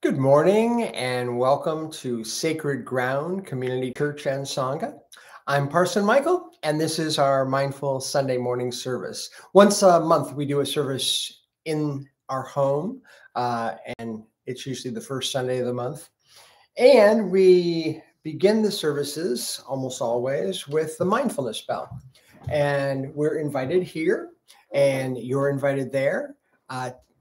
Good morning and welcome to Sacred Ground Community Church and Sangha. I'm Parson Michael, and this is our Mindful Sunday morning service. Once a month, we do a service in our home, and it's usually the first Sunday of the month. And we begin the services almost always with the mindfulness bell. And we're invited here, and you're invited there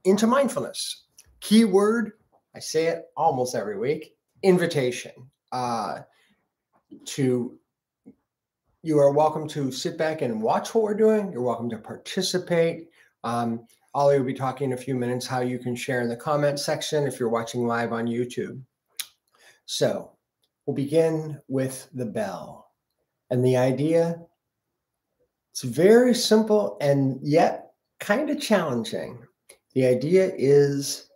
into mindfulness. Keyword, I say it almost every week, invitation. You are welcome to sit back and watch what we're doing. You're welcome to participate. Ollie will be talking in a few minutes how you can share in the comment section if you're watching live on YouTube. So we'll begin with the bell. And the idea, it's very simple and yet kind of challenging. The idea is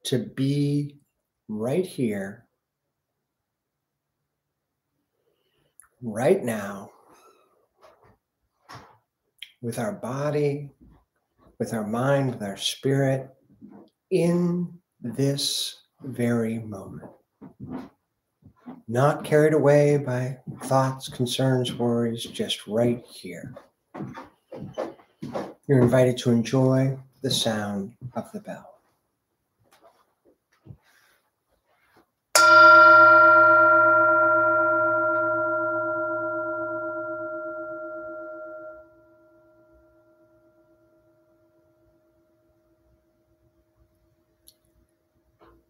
to be right here, right now, with our body, with our mind, with our spirit, in this very moment. Not carried away by thoughts, concerns, worries, just right here. You're invited to enjoy the sound of the bell.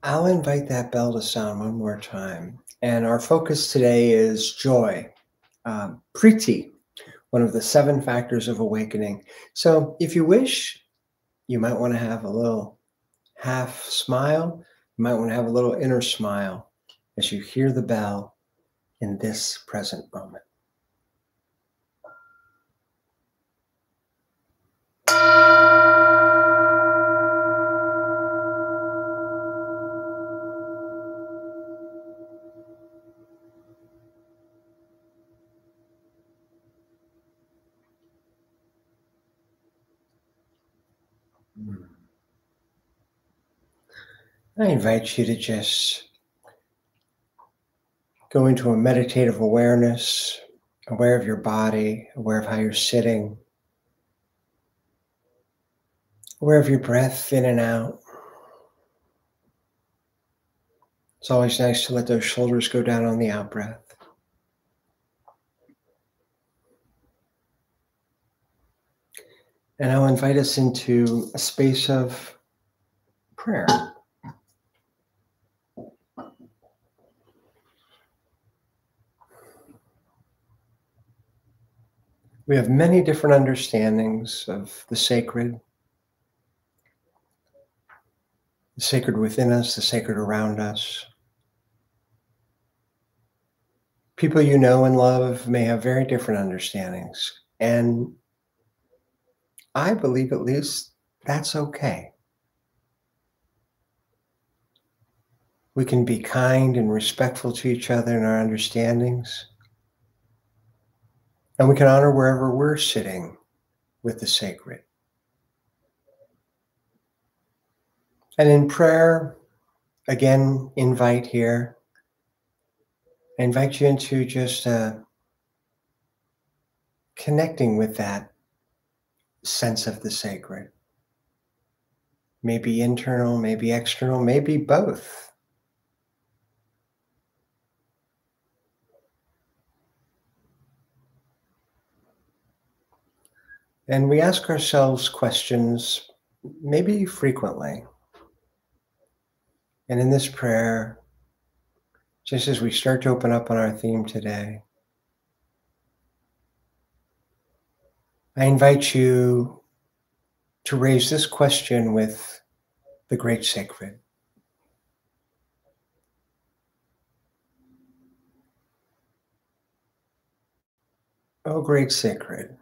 I'll invite that bell to sound one more time. And our focus today is joy. Priti, one of the 7 factors of awakening. So if you wish, you might want to have a little half smile. You might want to have a little inner smile as you hear the bell in this present moment. I invite you to just go into a meditative awareness, aware of your body, aware of how you're sitting, aware of your breath in and out. It's always nice to let those shoulders go down on the out breath. And I'll invite us into a space of prayer. We have many different understandings of the sacred within us, the sacred around us. People you know and love may have very different understandings. And I believe at least that's okay. We can be kind and respectful to each other in our understandings. And we can honor wherever we're sitting with the sacred. And in prayer, again, invite here. I invite you into just connecting with that sense of the sacred. Maybe internal, maybe external, maybe both. And we ask ourselves questions, maybe frequently. And in this prayer, just as we start to open up on our theme today, I invite you to raise this question with the great sacred. Oh, great sacred,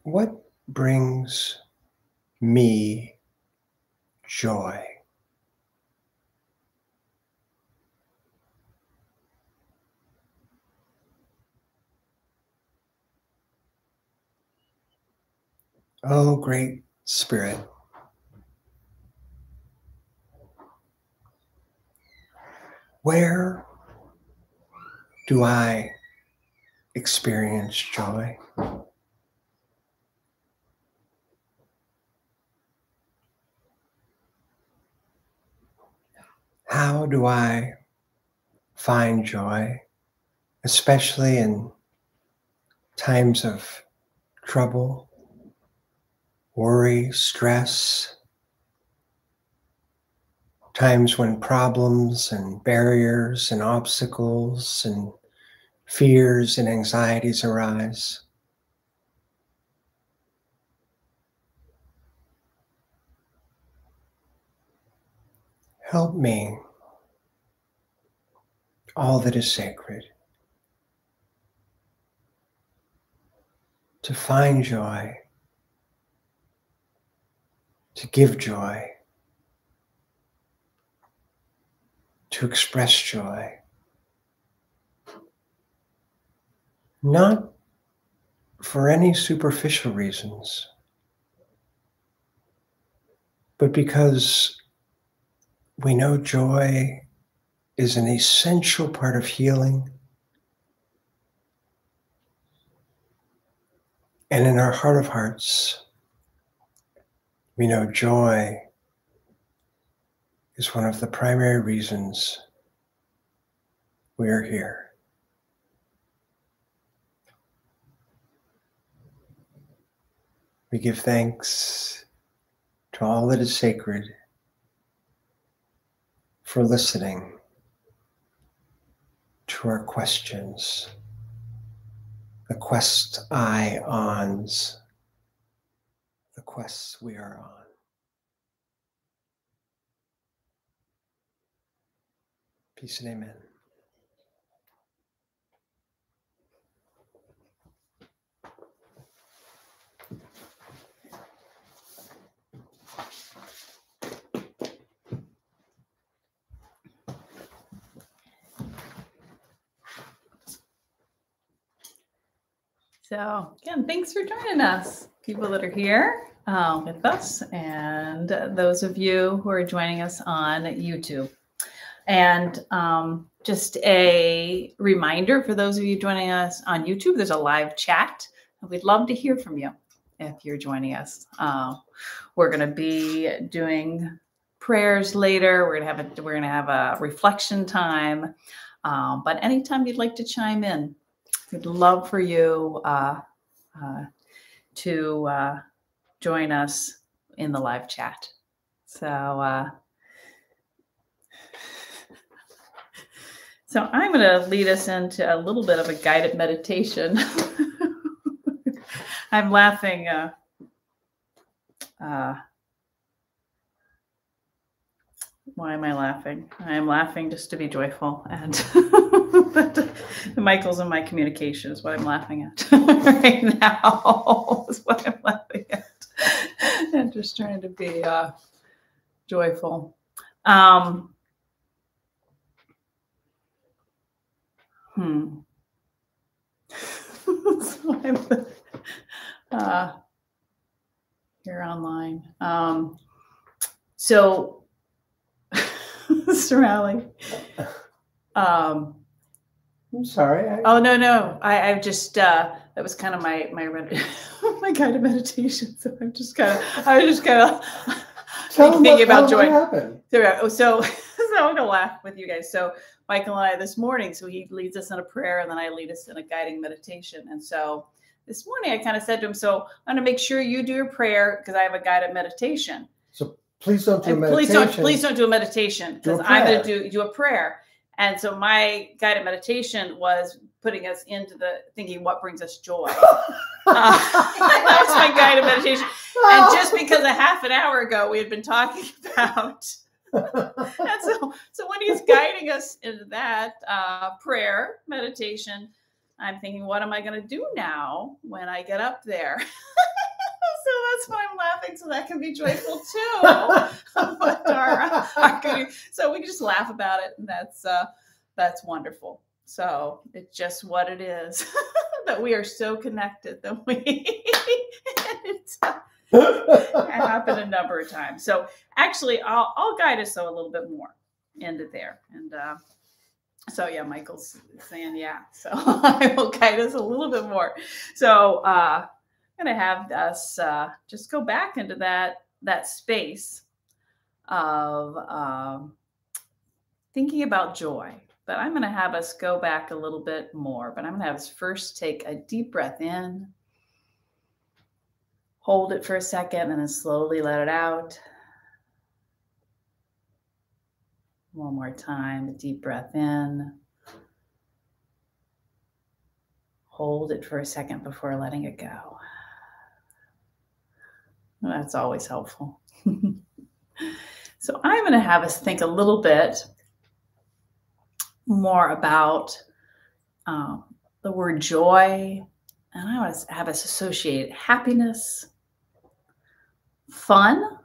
what brings me joy? Oh, great Spirit, Where do I experience joy? How do I find joy, especially in times of trouble, worry, stress, times when problems and barriers and obstacles and fears and anxieties arise? Help me, all that is sacred, to find joy, to give joy, to express joy, not for any superficial reasons, but because we know joy is an essential part of healing. And in our heart of hearts, we know joy is one of the primary reasons we are here. We give thanks to all that is sacred for listening to our questions, the quest ions, the quests we are on. Peace and amen. So again, thanks for joining us, people that are here with us, and those of you who are joining us on YouTube. And just a reminder for those of you joining us on YouTube, there's a live chat. We'd love to hear from you if you're joining us. We're going to be doing prayers later. We're going to have a reflection time. But anytime you'd like to chime in, we'd love for you to join us in the live chat. So, so I'm going to lead us into a little bit of a guided meditation. I'm laughing. Why am I laughing? I am laughing just to be joyful, and Michael's in my communication is what I'm laughing at right now. Is what I'm laughing at, and just trying to be joyful. So I'm here online. So. Mr. Rowley. I'm sorry. Oh no. I just that was kind of my my kind of meditation. So I was just kind of thinking about joy. What happened? So I'm gonna laugh with you guys. So Michael and I this morning, so he leads us in a prayer, and then I lead us in a guiding meditation. And so this morning I kind of said to him, so I'm gonna make sure you do your prayer because I have a guided meditation. So please don't do a meditation. Please don't do a meditation because I'm going to do a prayer. And so my guided meditation was putting us into the thinking what brings us joy. That's my guided meditation. And just because a half an hour ago we had been talking about, and so when he's guiding us into that prayer meditation, I'm thinking, what am I going to do now when I get up there? So that's why I'm laughing, so that can be joyful too. But so we can just laugh about it, and that's wonderful. So it's just what it is that we are so connected that it happened a number of times. So actually, I'll guide us a little bit more into there, and So yeah, Michael's saying yeah. So I will guide us a little bit more. So I'm going to have us just go back into that space of thinking about joy. But I'm going to have us go back a little bit more. But I'm going to have us first take a deep breath in, hold it for a second, and then slowly let it out. One more time, a deep breath in. Hold it for a second before letting it go. That's always helpful. So I'm going to have us think a little bit more about the word joy, and I want to have us associate happiness, fun,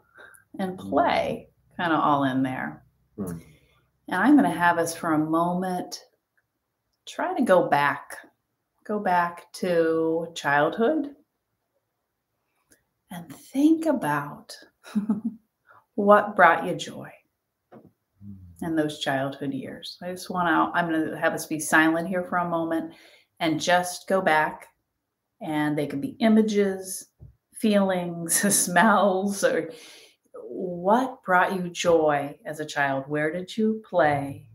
and play kind of all in there. And I'm going to have us for a moment try to go back to childhood and think about what brought you joy in those childhood years. I'm going to have us be silent here for a moment and just go back, and they could be images, feelings, smells, or what brought you joy as a child? Where did you play?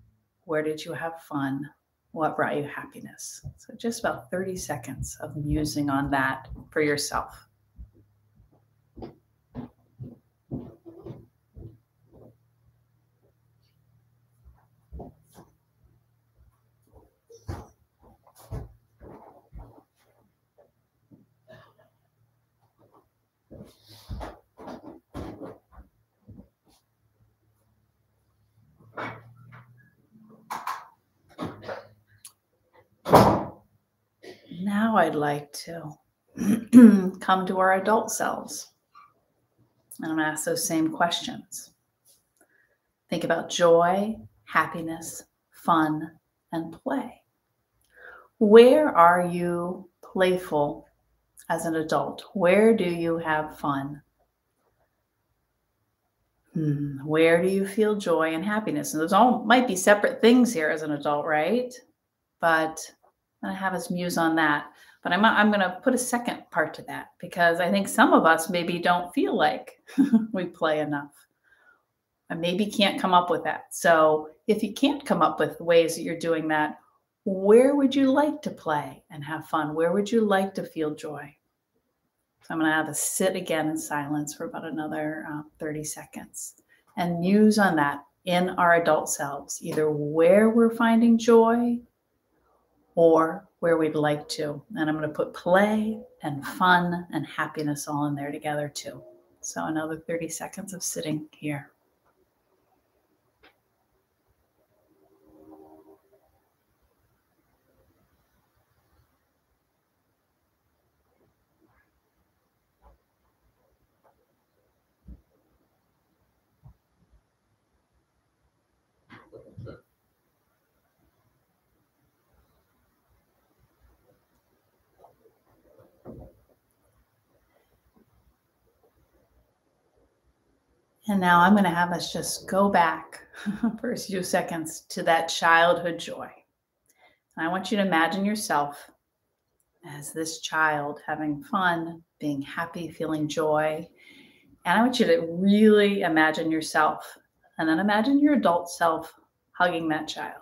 Where did you have fun? What brought you happiness? So just about 30 seconds of musing on that for yourself. Now I'd like to come to our adult selves. And I'm going to ask those same questions. Think about joy, happiness, fun, and play. Where are you playful as an adult? Where do you have fun? Where do you feel joy and happiness? And those all might be separate things here as an adult, right? But I'm going to have us muse on that. But I'm going to put a second part to that, because I think some of us maybe don't feel like we play enough. And maybe can't come up with that. So if you can't come up with ways that you're doing that, where would you like to play and have fun? Where would you like to feel joy? So I'm going to have us sit again in silence for about another 30 seconds and muse on that in our adult selves, either where we're finding joy or where we'd like to. And I'm going to put play and fun and happiness all in there together too. So another 30 seconds of sitting here. And now I'm going to have us just go back for a few seconds to that childhood joy. And I want you to imagine yourself as this child having fun, being happy, feeling joy. And I want you to really imagine yourself, and then imagine your adult self hugging that child.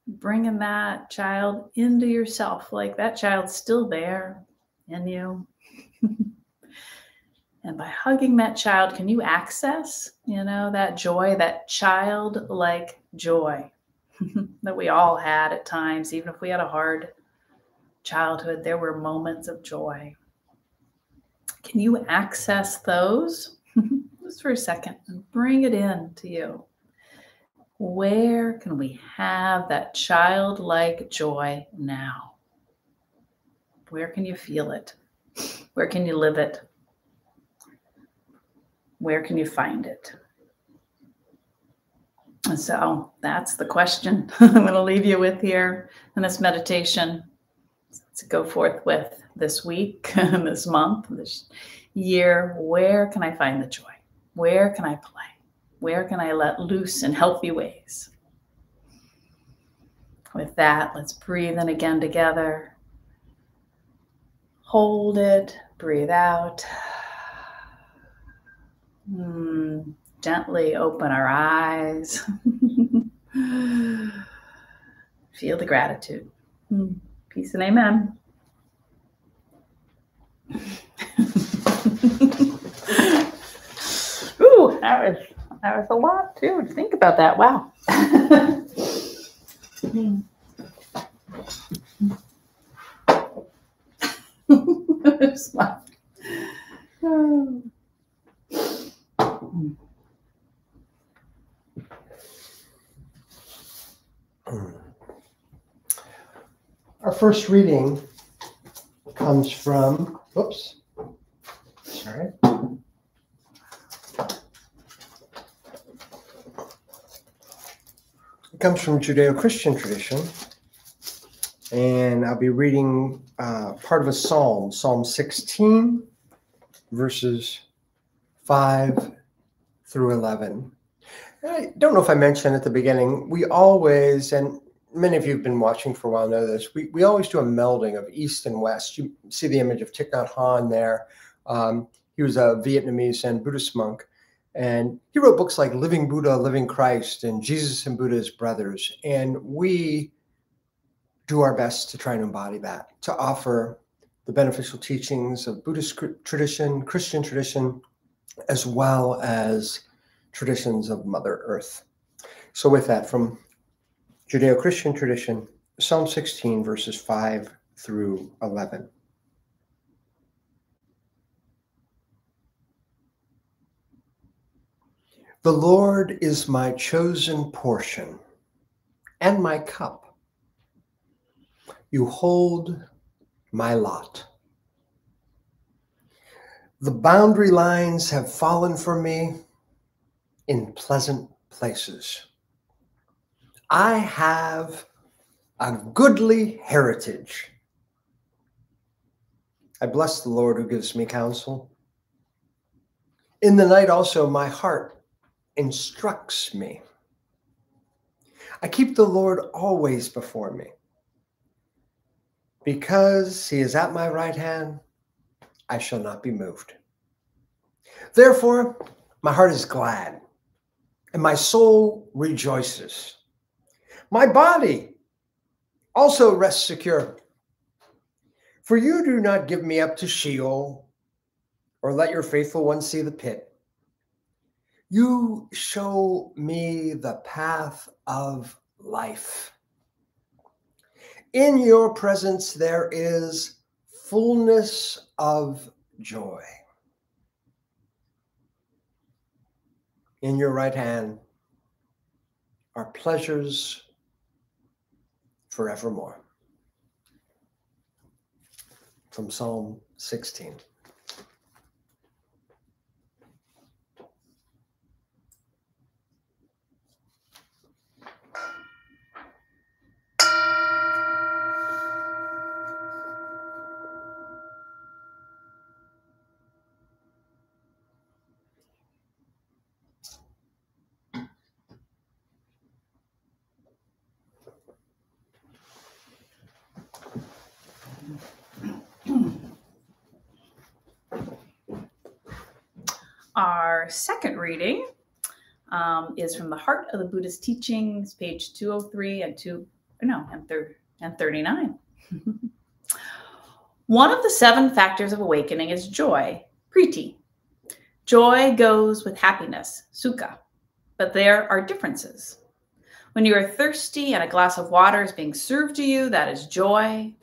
Bringing that child into yourself, like that child's still there in you. And by hugging that child, can you access, that joy, that childlike joy that we all had at times? Even if we had a hard childhood, there were moments of joy. Can you access those just for a second and bring it in to you? Where can we have that childlike joy now? Where can you feel it? Where can you live it? Where can you find it? And so that's the question I'm going to leave you with here in this meditation to go forth with this week, this month, this year. Where can I find the joy? Where can I play? Where can I let loose in healthy ways? With that, let's breathe in again together. Hold it, breathe out. Gently open our eyes. Feel the gratitude. Peace and amen. Ooh, that was a lot too to think about that. Wow. Our first reading comes from, sorry. It comes from Judeo-Christian tradition, and I'll be reading part of a psalm, Psalm 16, verses 5 through 11. I don't know if I mentioned at the beginning, we always, and many of you have been watching for a while know this, we always do a melding of East and West. You see the image of Thich Nhat Hanh there. He was a Vietnamese and Buddhist monk, and he wrote books like Living Buddha, Living Christ, and Jesus and Buddha as Brothers. And we do our best to try and embody that, to offer the beneficial teachings of Buddhist tradition, Christian tradition, as well as traditions of Mother Earth. So with that, from Judeo-Christian tradition, Psalm 16, verses 5 through 11. The Lord is my chosen portion and my cup. You hold my lot. The boundary lines have fallen for me in pleasant places. I have a goodly heritage. I bless the Lord who gives me counsel. In the night also my heart instructs me. I keep the Lord always before me. Because he is at my right hand, I shall not be moved. Therefore, my heart is glad, and my soul rejoices. My body also rests secure. For you do not give me up to Sheol, or let your faithful one see the pit. You show me the path of life. In your presence there is fullness of joy. In your right hand are pleasures forevermore. From Psalm 16. Our second reading is from the Heart of the Buddhist Teachings, page 203 and 39. One of the 7 factors of awakening is joy, Priti. Joy goes with happiness, Sukha, but there are differences. When you are thirsty and a glass of water is being served to you, that is joy.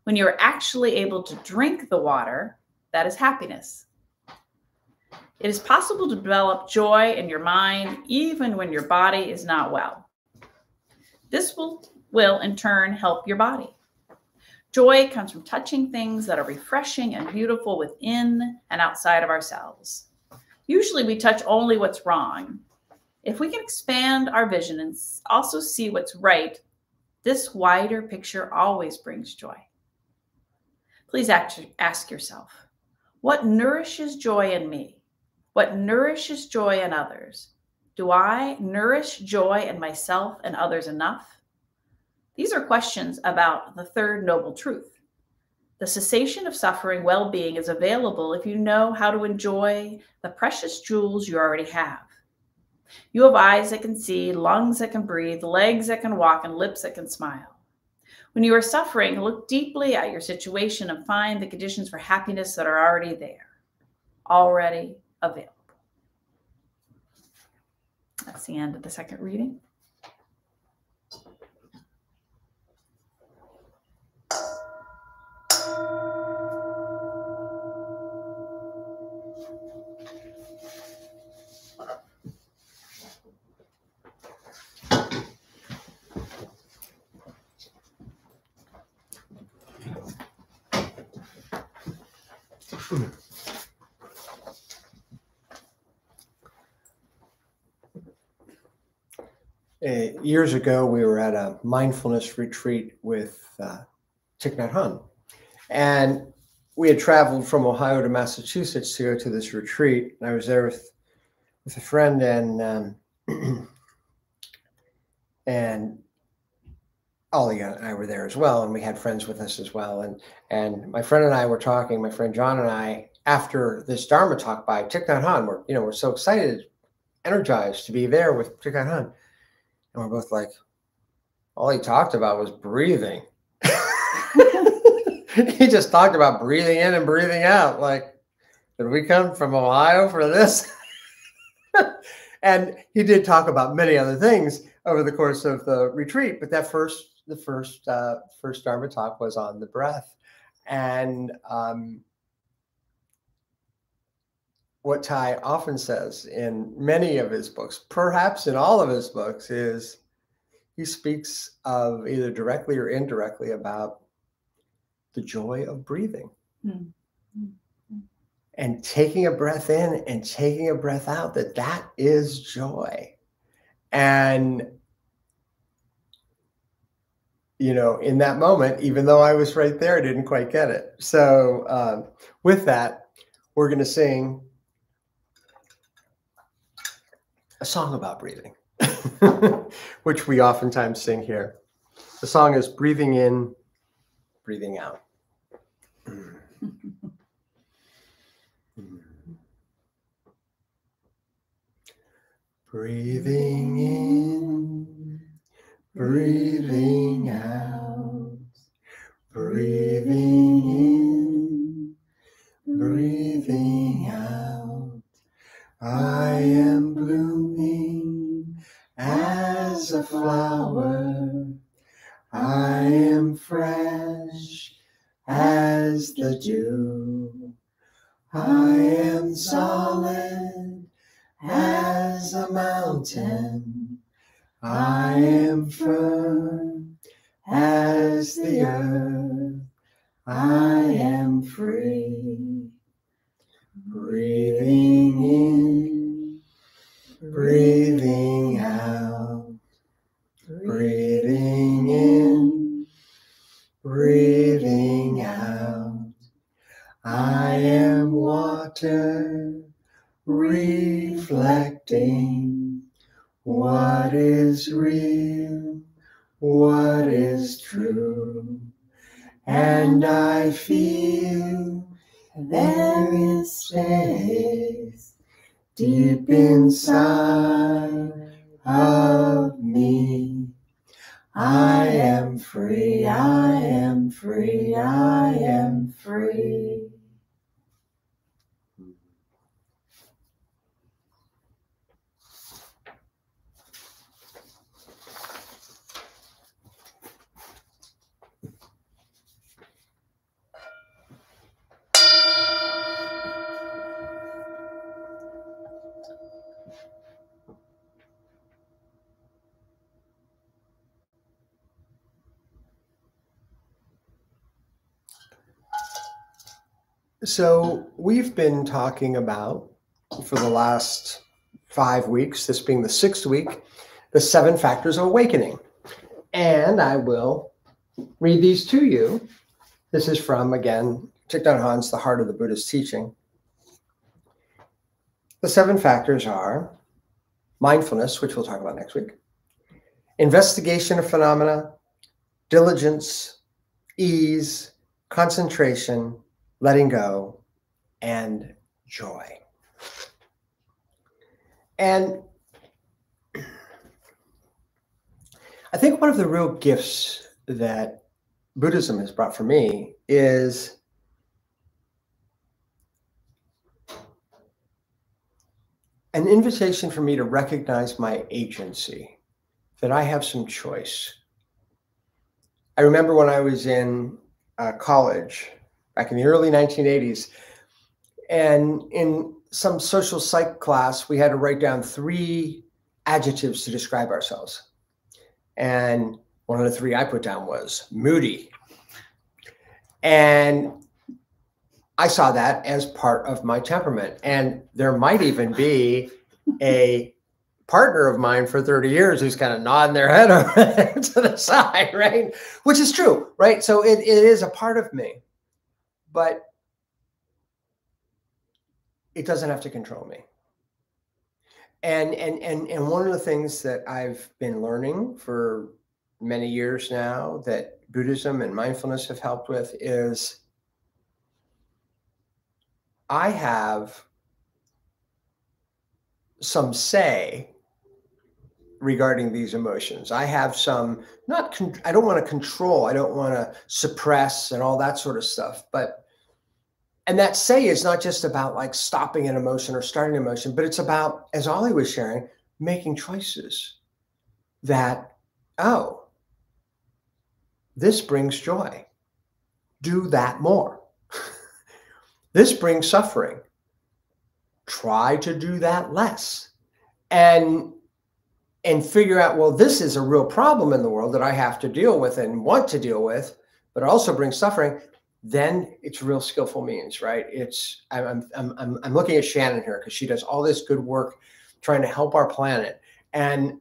When you are actually able to drink the water, that is happiness. It is possible to develop joy in your mind even when your body is not well. This will in turn help your body. Joy comes from touching things that are refreshing and beautiful within and outside of ourselves. Usually we touch only what's wrong. If we can expand our vision and also see what's right, this wider picture always brings joy. Please ask yourself, what nourishes joy in me? What nourishes joy in others? Do I nourish joy in myself and others enough? These are questions about the third noble truth. The cessation of suffering well-being is available if you know how to enjoy the precious jewels you already have. You have eyes that can see, lungs that can breathe, legs that can walk, and lips that can smile. When you are suffering, look deeply at your situation and find the conditions for happiness that are already there, already available. That's the end of the second reading. Years ago, we were at a mindfulness retreat with Thich Nhat Hanh, and we had traveled from Ohio to Massachusetts to go to this retreat. And I was there with a friend, and and Ollie and I were there as well, and we had friends with us as well. And my friend and I were talking. My friend John and I, after this Dharma talk by Thich Nhat Hanh, we're so excited, energized to be there with Thich Nhat Hanh. And we're both like, all he talked about was breathing. He just talked about breathing in and breathing out. Like, did we come from Ohio for this? And he did talk about many other things over the course of the retreat, but the first Dharma talk was on the breath. And what Thai often says in many of his books, perhaps in all of his books, is he speaks of either directly or indirectly about the joy of breathing. Mm-hmm. And taking a breath in and taking a breath out, that is joy. And, in that moment, even though I was right there, I didn't quite get it. So with that, we're going to sing a song about breathing, which we oftentimes sing here. The song is Breathing In, Breathing Out. Breathing in, breathing out, breathing in, breathing out. I am blooming as a flower. I am fresh as the dew. I am solid as a mountain. I am firm as the earth. I am free. Breathing in, breathing out. Breathing in, breathing out. I am water reflecting what is real, what is true. And I feel there is space deep inside of me. I am free, I am free, I am free. So we've been talking about, for the last 5 weeks, this being the 6th week, the 7 factors of awakening. And I will read these to you. This is from, again, Thich Nhat Hanh's The Heart of the Buddhist Teaching. The 7 factors are mindfulness, which we'll talk about next week, investigation of phenomena, diligence, ease, concentration, letting go, and joy. And I think one of the real gifts that Buddhism has brought for me is an invitation for me to recognize my agency, that I have some choice. I remember when I was in college back in the early 1980s, and in some social psych class, we had to write down 3 adjectives to describe ourselves. And one of the 3 I put down was moody. And I saw that as part of my temperament. And there might even be a partner of mine for 30 years who's kind of nodding their head over to the side, right? Which is true, right? So it is a part of me, but it doesn't have to control me. And one of the things that I've been learning for many years now that Buddhism and mindfulness have helped with is I have some say regarding these emotions. I have some, I don't want to control, I don't want to suppress and all that sort of stuff, and that say is not just about like stopping an emotion or starting an emotion, but it's about, as Ollie was sharing, making choices that, oh, this brings joy. Do that more. This brings suffering. Try to do that less. And figure out, well, this is a real problem in the world that I have to deal with and want to deal with, but it also brings suffering. Then it's real skillful means, right? I'm looking at Shannon here because she does all this good work trying to help our planet. And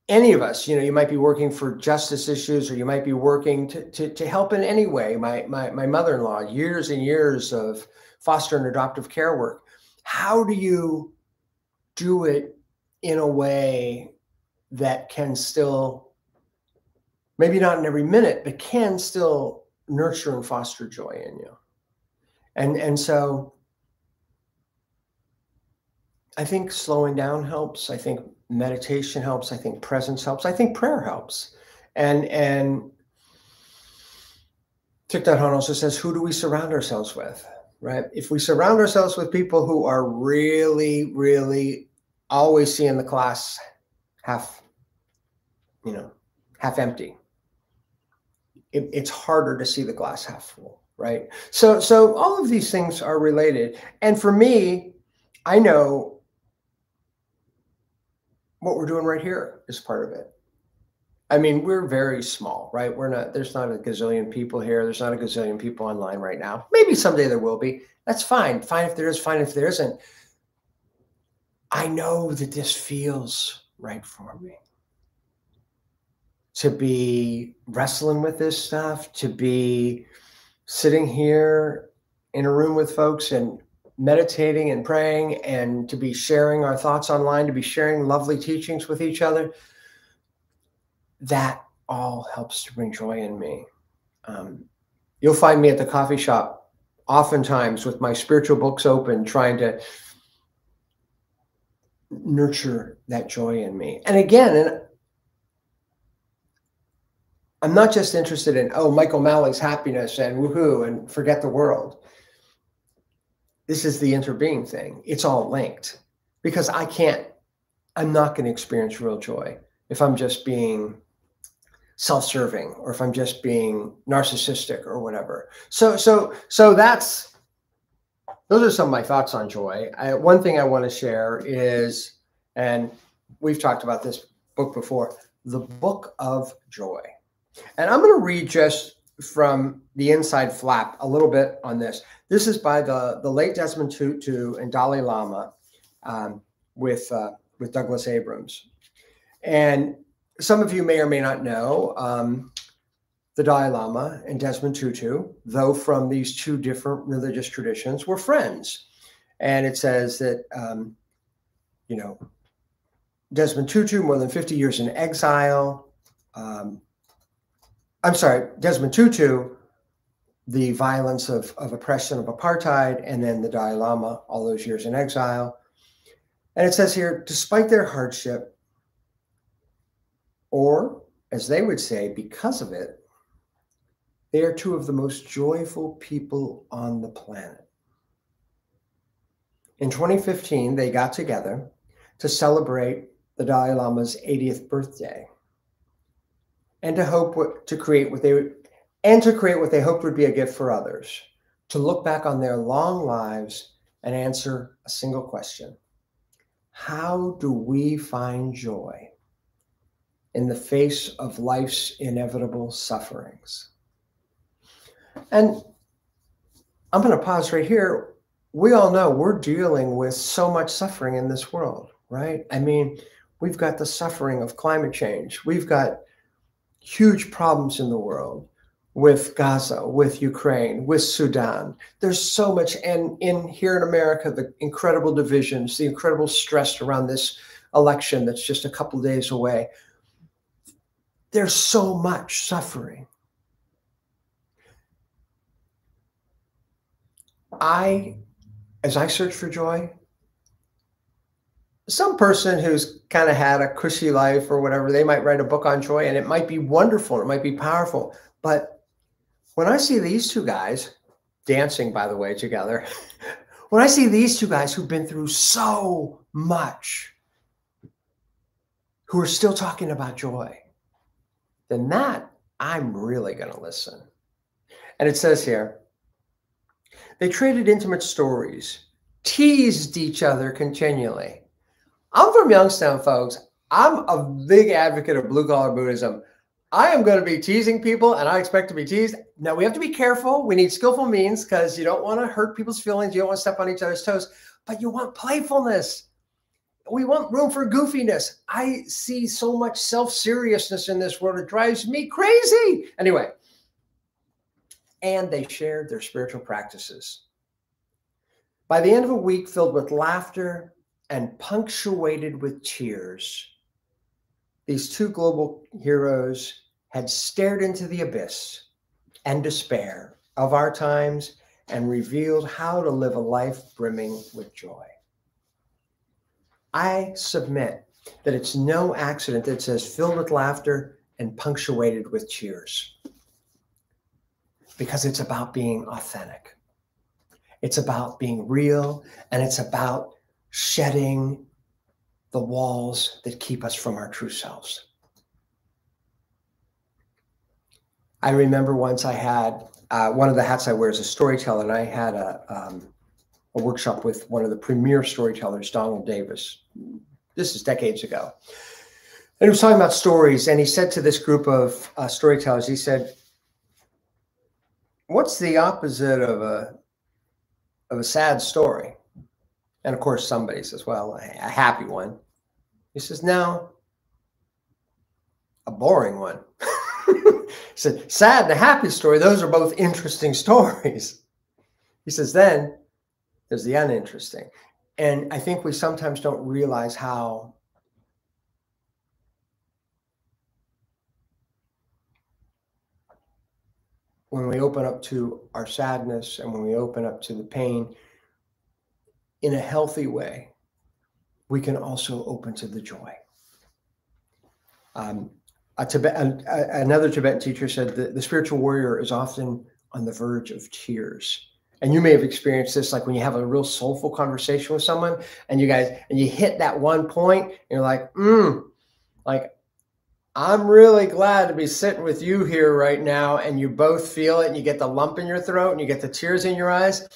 any of us, you might be working for justice issues, or you might be working to help in any way. My mother-in-law, years and years of foster and adoptive care work. How do you do it in a way that can still, maybe not in every minute, but can still nurture and foster joy in you? And so I think slowing down helps. I think meditation helps. I think presence helps. I think prayer helps. And Thich Nhat Hanh also says, who do we surround ourselves with, right? If we surround ourselves with people who are really, really always seeing the glass half empty, it's harder to see the glass half full, right? So all of these things are related. And for me, I know what we're doing right here is part of it. I mean, we're very small, right? There's not a gazillion people here. There's not a gazillion people online right now. Maybe someday there will be. That's fine. Fine if there is, fine if there isn't. I know that this feels right for me. To be wrestling with this stuff, to be sitting here in a room with folks and meditating and praying, and to be sharing our thoughts online, to be sharing lovely teachings with each other, that all helps to bring joy in me. You'll find me at the coffee shop oftentimes with my spiritual books open, trying to nurture that joy in me. And again, I'm not just interested in, oh, Michael Malley's happiness and woohoo and forget the world. This is the interbeing thing. It's all linked, because I'm not going to experience real joy if I'm just being self-serving, or if I'm just being narcissistic or whatever. So those are some of my thoughts on joy. One thing I want to share is, and we've talked about this book before, The Book of Joy. And I'm going to read just from the inside flap a little bit on this. This is by the late Desmond Tutu and Dalai Lama with Douglas Abrams. And some of you may or may not know the Dalai Lama and Desmond Tutu, though from these two different religious traditions, were friends. And it says that you know, Desmond Tutu, more than 50 years in exile. I'm sorry, Desmond Tutu, the violence of oppression of apartheid, and then the Dalai Lama, all those years in exile. And it says here, despite their hardship, or as they would say, because of it, they are two of the most joyful people on the planet. In 2015, they got together to celebrate the Dalai Lama's 80th birthday and to create what they hoped would be a gift for others, to look back on their long lives and answer a single question. How do we find joy in the face of life's inevitable sufferings? And I'm going to pause right here. We all know we're dealing with so much suffering in this world, right? I mean, we've got the suffering of climate change. We've got huge problems in the world with Gaza, with Ukraine, with Sudan. There's so much. And here in America, the incredible divisions, the incredible stress around this election that's just a couple of days away. There's so much suffering. As I search for joy, some person who's kind of had a cushy life or whatever, they might write a book on joy and it might be wonderful. It might be powerful. But when I see these two guys dancing, by the way, together, when I see these two guys who've been through so much, who are still talking about joy, then that I'm really going to listen. And it says here, they traded intimate stories, teased each other continually. I'm from Youngstown, folks. I'm a big advocate of blue-collar Buddhism. I am going to be teasing people, and I expect to be teased. Now, we have to be careful. We need skillful means because you don't want to hurt people's feelings. You don't want to step on each other's toes, but you want playfulness. We want room for goofiness. I see so much self-seriousness in this world. It drives me crazy. Anyway, and they shared their spiritual practices. By the end of a week filled with laughter and punctuated with tears, these two global heroes had stared into the abyss and despair of our times and revealed how to live a life brimming with joy. I submit that it's no accident that it says filled with laughter and punctuated with tears, because it's about being authentic. It's about being real, and it's about shedding the walls that keep us from our true selves. I remember once I had one of the hats I wear is a storyteller, and I had a workshop with one of the premier storytellers, Donald Davis. This is decades ago. And he was talking about stories, and he said to this group of storytellers, he said, what's the opposite of a sad story? And of course, somebody says, well, a happy one. He says, no, a boring one. He said, sad and a happy story, those are both interesting stories. He says, then there's the uninteresting. And I think we sometimes don't realize how when we open up to our sadness and when we open up to the pain in a healthy way, we can also open to the joy. Another Tibetan teacher said that the spiritual warrior is often on the verge of tears. And you may have experienced this, like when you have a real soulful conversation with someone and you hit that one point and you're like, like, I'm really glad to be sitting with you here right now. And you both feel it and you get the lump in your throat and you get the tears in your eyes.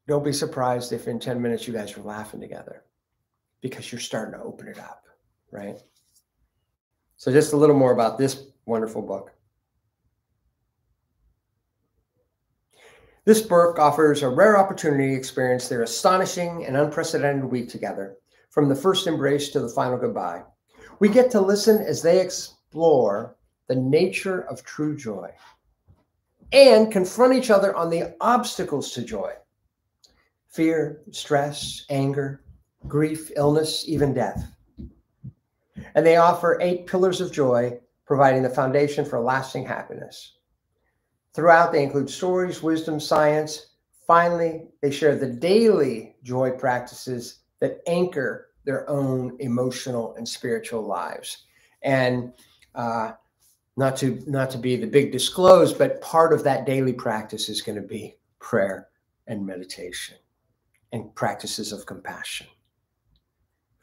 Don't be surprised if in 10 minutes you guys are laughing together, because you're starting to open it up, right? So just a little more about this wonderful book. This book offers a rare opportunity to experience their astonishing and unprecedented week together, from the first embrace to the final goodbye. We get to listen as they explore the nature of true joy and confront each other on the obstacles to joy. fear, stress, anger, grief, illness, even death. And they offer 8 pillars of joy, providing the foundation for lasting happiness. Throughout, they include stories, wisdom, science. Finally, they share the daily joy practices that anchor their own emotional and spiritual lives. And not to be the big disclose, but part of that daily practice is going to be prayer and meditation and practices of compassion,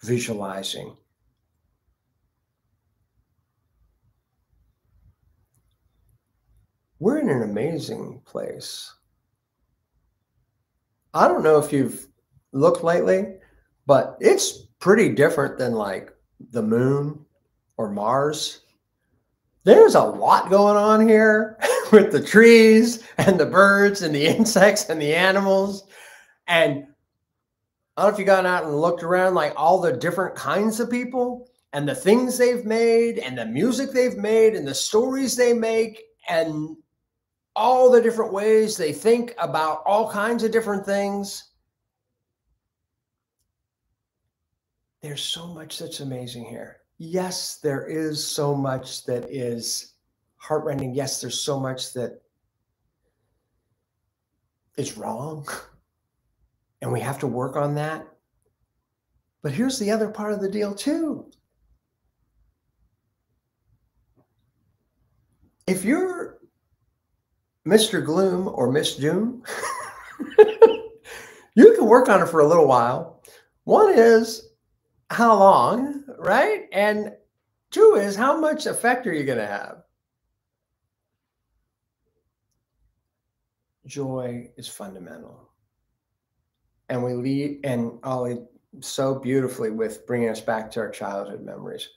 visualizing. We're in an amazing place. I don't know if you've looked lately, but it's pretty different than like the moon or Mars. There's a lot going on here with the trees and the birds and the insects and the animals. And I don't know if you've gone out and looked around, like all the different kinds of people and the things they've made and the music they've made and the stories they make and all the different ways they think about all kinds of different things. There's so much that's amazing here. Yes, there is so much that is heartrending. Yes, there's so much that is wrong. And we have to work on that. But here's the other part of the deal too. If you're Mr. Gloom or Miss Doom, you can work on it for a little while. One is how long, right? And 2 is how much effect are you going to have? Joy is fundamental. And we lead, and Ollie so beautifully with bringing us back to our childhood memories.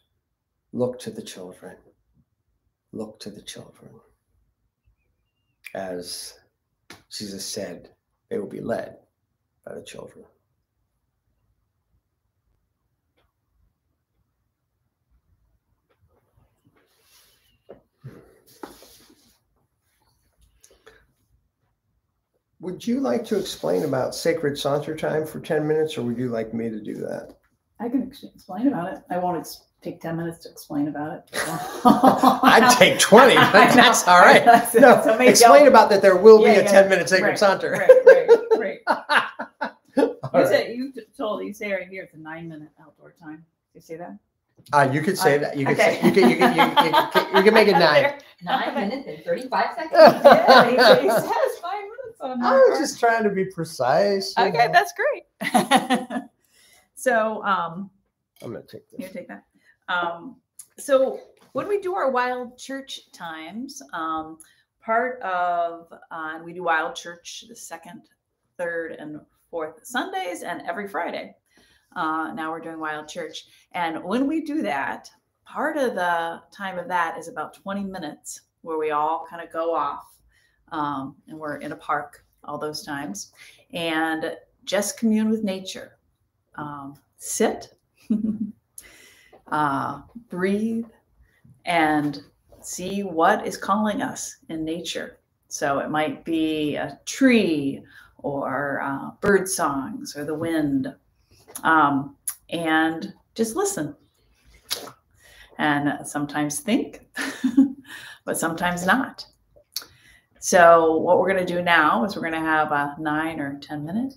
Look to the children. Look to the children. As Jesus said, they will be led by the children. Would you like to explain about sacred saunter time for 10 minutes, or would you like me to do that? I can explain about it. I won't take 10 minutes to explain about it. I'd take 20, but that's all right. No, so explain about that there will be a 10-minute sacred saunter. Right. You say right here it's a 9-minute outdoor time. You say that? You could say that. You could say you can make it 9. 9 minutes and 35 seconds. Yeah, he says 5 minutes on I was just trying to be precise. Okay, that's great. So I'm gonna take this. You take that. So when we do our wild church times, part of we do wild church the 2nd, 3rd, and 4th Sundays, and every Friday. Now we're doing wild church, and when we do that, part of the time of that is about 20 minutes where we all kind of go off, and we're in a park all those times, and just commune with nature. Sit, breathe, and see what is calling us in nature. So it might be a tree or bird songs or the wind, and just listen. And sometimes think, but sometimes not. So what we're going to do now is we're going to have a 9 or 10 minute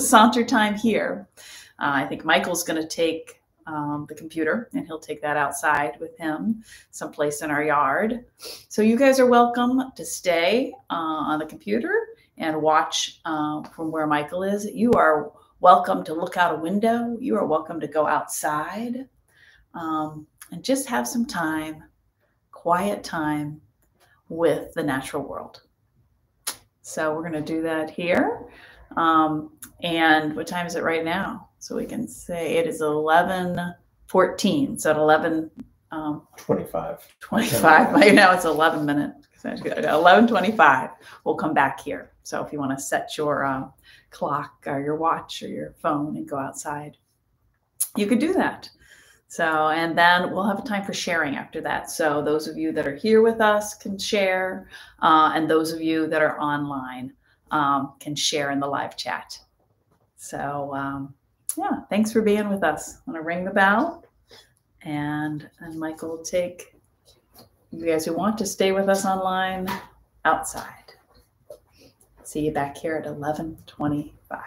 saunter time here. I think Michael's going to take the computer, and he'll take that outside with him someplace in our yard. So you guys are welcome to stay on the computer and watch from where Michael is. You are welcome to look out a window. You are welcome to go outside and just have some time, quiet time with the natural world. So we're going to do that here. And what time is it right now? So we can say it is 11:14. So at 25. 25. Right now it's 11 minutes. 11:25. We'll come back here. So if you want to set your clock or your watch or your phone and go outside, you could do that. So, and then we'll have a time for sharing after that. So those of you that are here with us can share, and those of you that are online can share in the live chat. So yeah, thanks for being with us. I'm gonna ring the bell, and Michael will take you guys who want to stay with us online outside. See you back here at 11:25.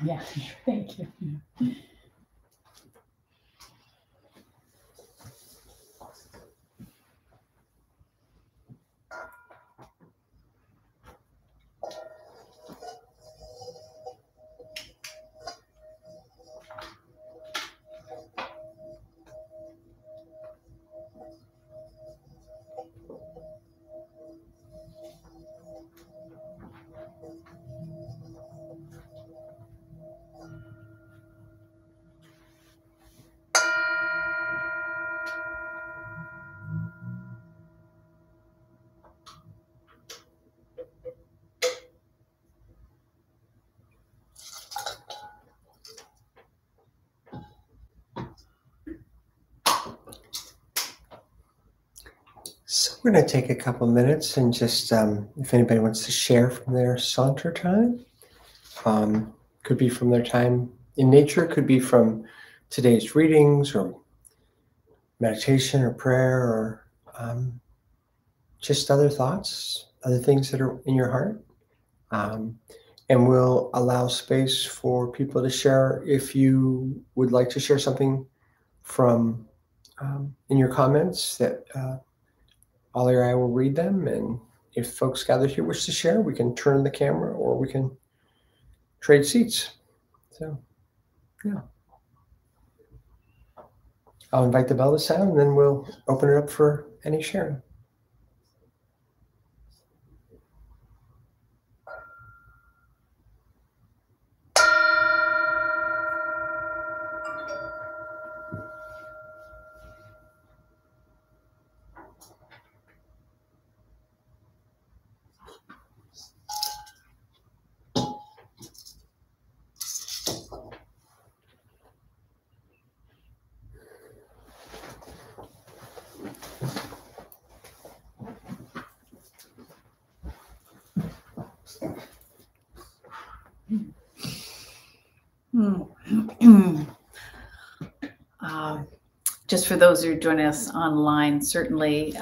Yeah, thank you. So we're going to take a couple minutes and just, if anybody wants to share from their saunter time, could be from their time in nature, could be from today's readings or meditation or prayer or just other thoughts, other things that are in your heart. And we'll allow space for people to share if you would like to share something from in your comments that Ollie or I will read them. And if folks gathered here wish to share, we can turn the camera or we can trade seats. So, yeah. I'll invite the bell to sound and then we'll open it up for any sharing. Just for those who are joining us online, certainly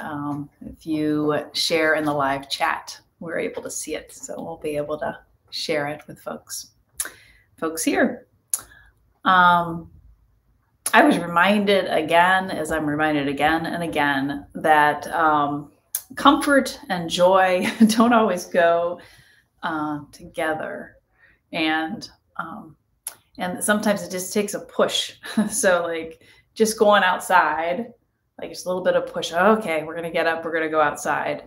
if you share in the live chat, we're able to see it. So we'll be able to share it with folks here. I was reminded again, as I'm reminded again and again, that comfort and joy don't always go together. And sometimes it just takes a push. So like just going outside, like just a little bit of push. Okay, we're going to get up, we're going to go outside.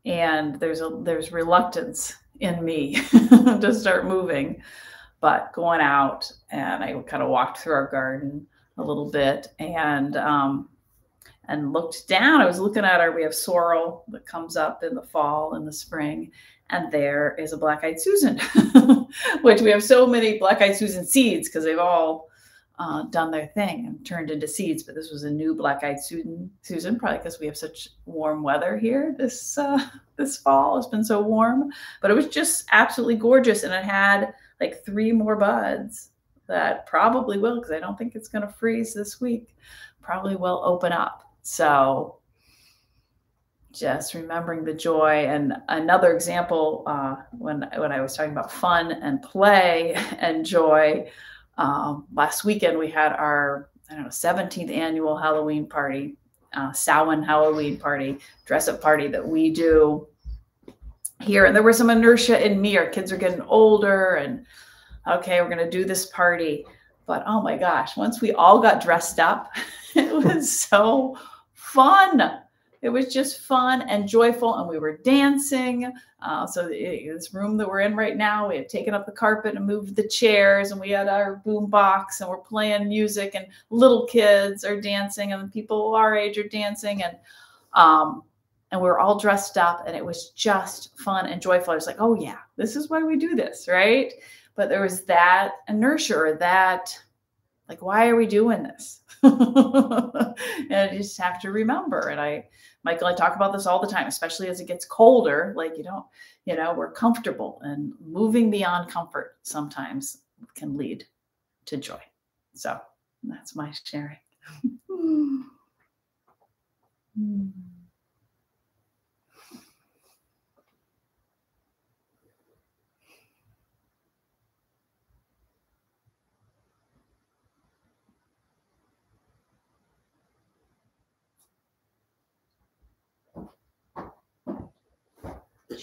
And there's reluctance in me to start moving, but going out, and I kind of walked through our garden a little bit and looked down. I was looking at we have sorrel that comes up in the fall and the spring. And there is a black-eyed Susan, which we have so many black-eyed Susan seeds because they've all done their thing and turned into seeds. But this was a new black-eyed Susan, probably because we have such warm weather here this fall. It's been so warm, but it was just absolutely gorgeous. And it had like 3 more buds that probably will, because I don't think it's going to freeze this week, probably will open up. So just remembering the joy. And another example, when I was talking about fun and play and joy, last weekend we had our 17th annual Halloween party, Samhain Halloween party, dress-up party that we do here. And there was some inertia in me. Our kids are getting older, and okay, we're going to do this party. But oh my gosh, once we all got dressed up, it was so fun. It was just fun and joyful, and we were dancing. So this room that we're in right now, we had taken up the carpet and moved the chairs, and we had our boom box, and we're playing music, and little kids are dancing, and people our age are dancing, and we're all dressed up, and it was just fun and joyful. I was like, oh yeah, this is why we do this, right? But there was that inertia, or that, like, why are we doing this? And I just have to remember. And Michael, I talk about this all the time, especially as it gets colder. Like, we're comfortable, and moving beyond comfort sometimes can lead to joy. So that's my sharing.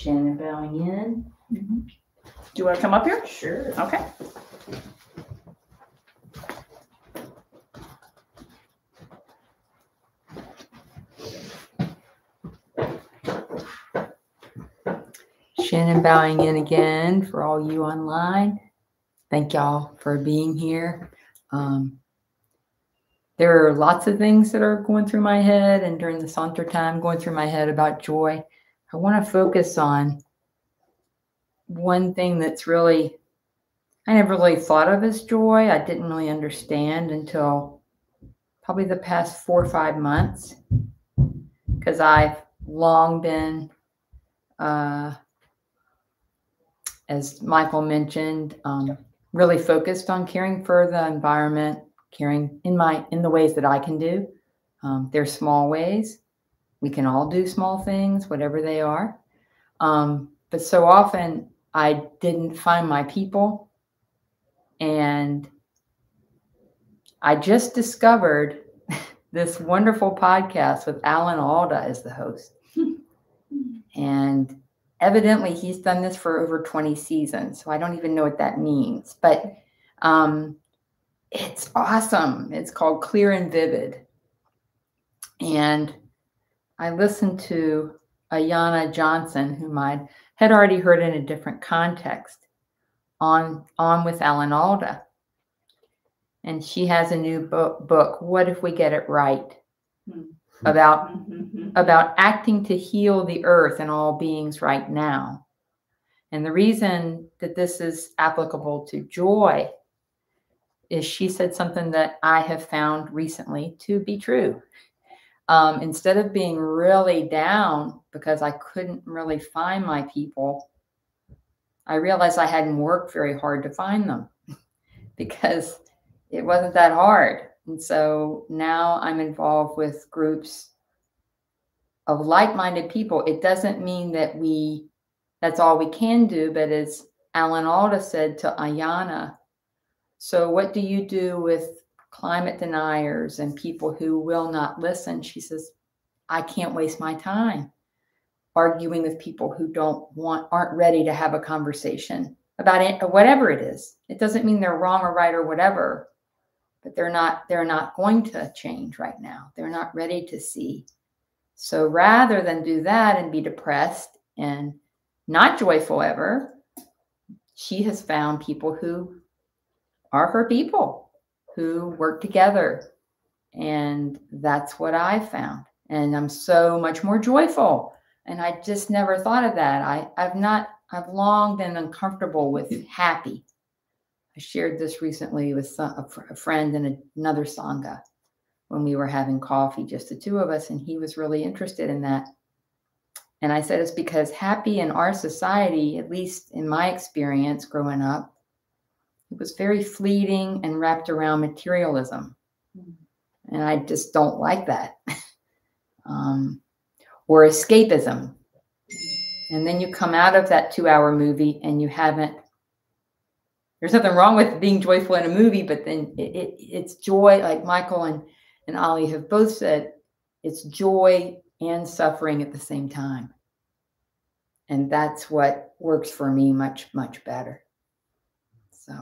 Shannon bowing in. Do you want to come up here? Sure. Okay. Shannon bowing in again for all you online. Thank y'all for being here. There are lots of things that are going through my head, and during the saunter time going through my head about joy. I want to focus on one thing that's really, I never really thought of as joy. I didn't really understand until probably the past 4 or 5 months, because I've long been, as Michael mentioned, really focused on caring for the environment, caring in the ways that I can do. There's small ways. We can all do small things, whatever they are. But so often I didn't find my people. And I just discovered this wonderful podcast with Alan Alda as the host. And evidently he's done this for over 20 seasons. So I don't even know what that means. But it's awesome. It's called Clear and Vivid. And I listened to Ayanna Johnson, whom I had already heard in a different context, on with Alan Alda. And she has a new book, What If We Get It Right? About acting to heal the earth and all beings right now. And the reason that this is applicable to joy is she said something that I have found recently to be true. Instead of being really down because I couldn't really find my people, I realized I hadn't worked very hard to find them because it wasn't that hard. And so now I'm involved with groups of like-minded people. It doesn't mean that that's all we can do, but as Alan Alda said to Ayanna, so what do you do with climate deniers and people who will not listen? She says, I can't waste my time arguing with people who aren't ready to have a conversation about it, or whatever it is. It doesn't mean they're wrong or right or whatever, but they're not going to change right now. They're not ready to see. So rather than do that and be depressed and not joyful ever, she has found people who are her people, who work together. And that's what I found. And I'm so much more joyful. And I just never thought of that. I've long been uncomfortable with happy. I shared this recently with a friend in another Sangha when we were having coffee, just the two of us, and he was really interested in that. And I said, it's because happy in our society, at least in my experience growing up, it was very fleeting and wrapped around materialism. And I just don't like that. Or escapism. And then you come out of that 2-hour movie and there's nothing wrong with being joyful in a movie, but then it's joy, like Michael and Ali have both said, it's joy and suffering at the same time. And that's what works for me much, much better. So,